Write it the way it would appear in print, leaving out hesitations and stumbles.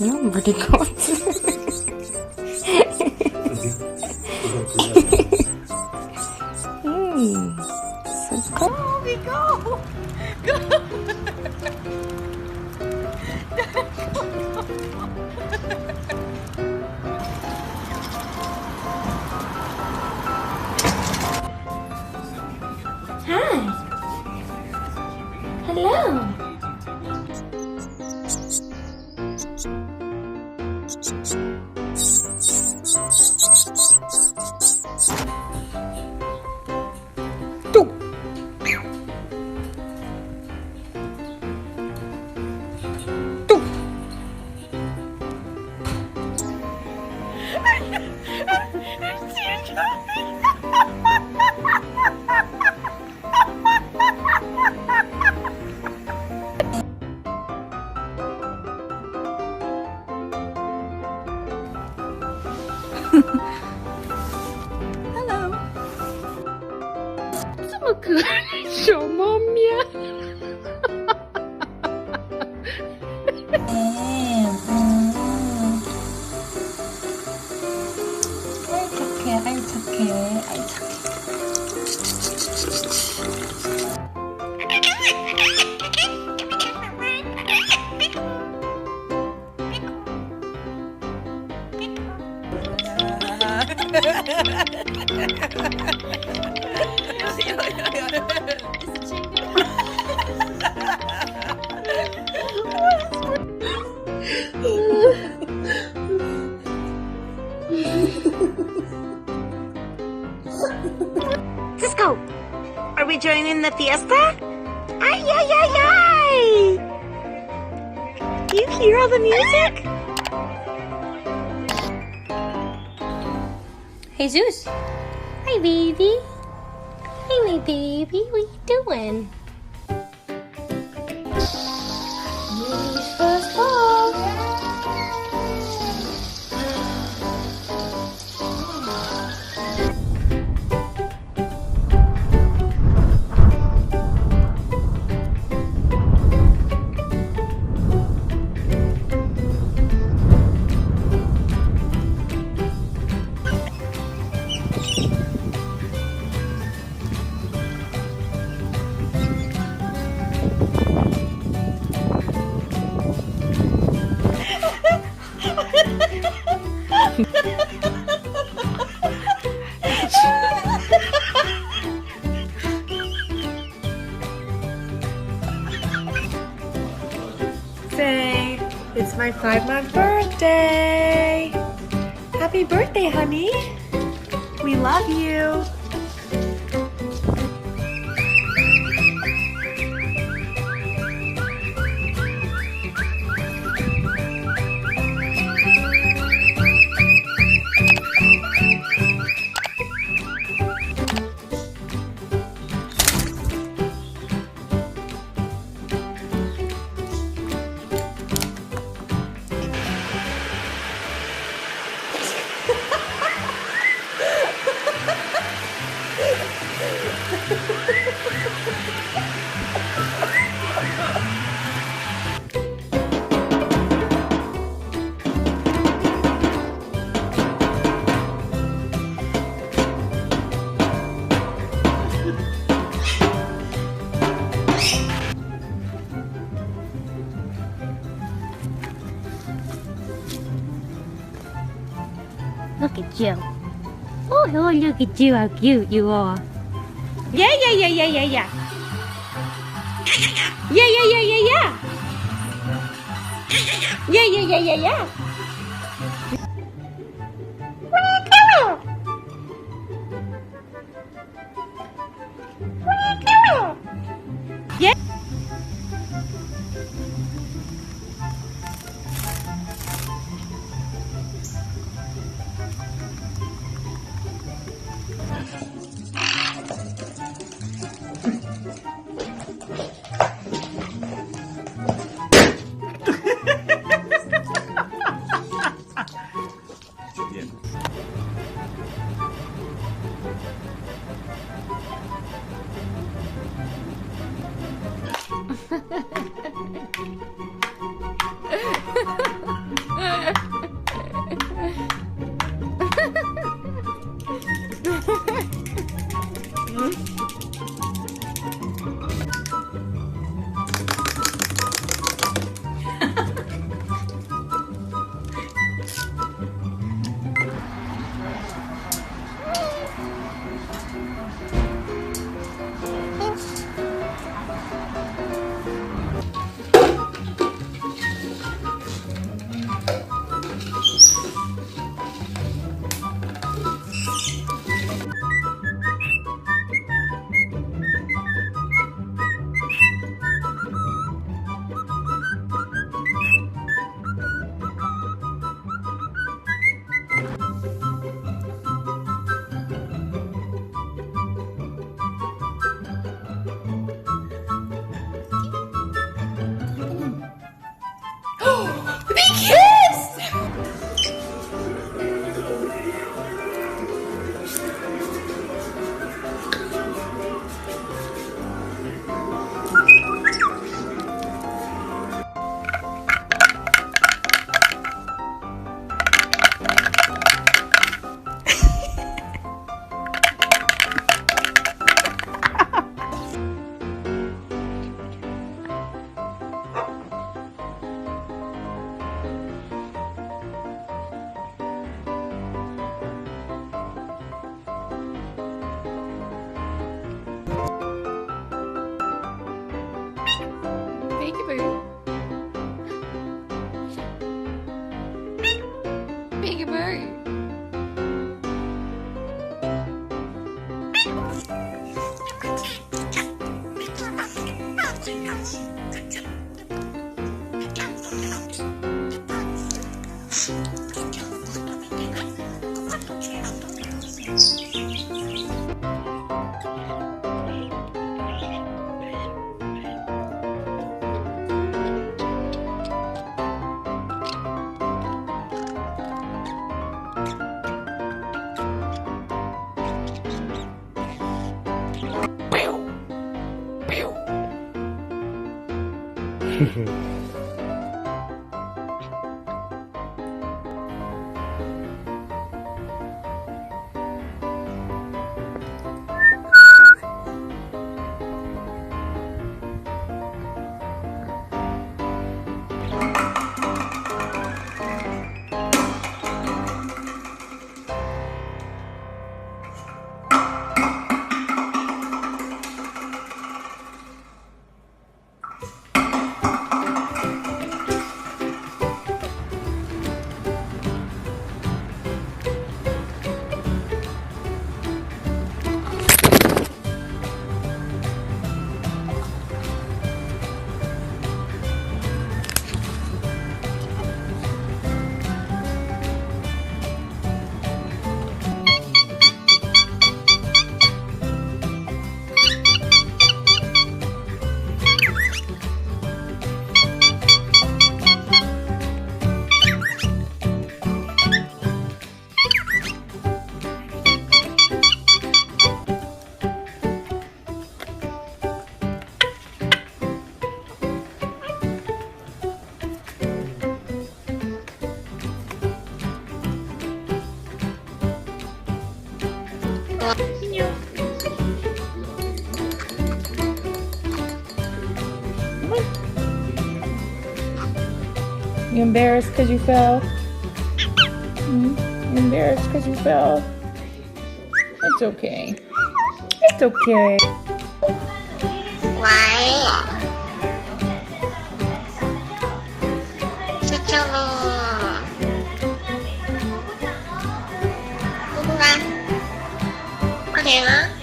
Nobody goes. So cool. Oh, we go! Go! Hi. Hello. Hello. 这么可爱的小猫咪。아이 착해. 아이 착해. Cisco, are we joining the fiesta? Ay, ay, ay, ay! Do you hear all the music? Jesus. Hi, baby. Hey, my baby. What you doing? Mommy's first vlog. Say, it's my 5-month birthday. Happy birthday, honey. We love you. Look at you. Oh, look at you, how cute you are. Yeah, yeah, yeah, yeah, yeah, yeah. Yeah, yeah, yeah, yeah, yeah. Yeah, yeah, yeah, yeah, yeah. Yeah. big bird. You embarrassed because you fell? You embarrassed because you fell? It's okay. It's okay. Why? Cicolo. Đúng không? Có đẹp hả?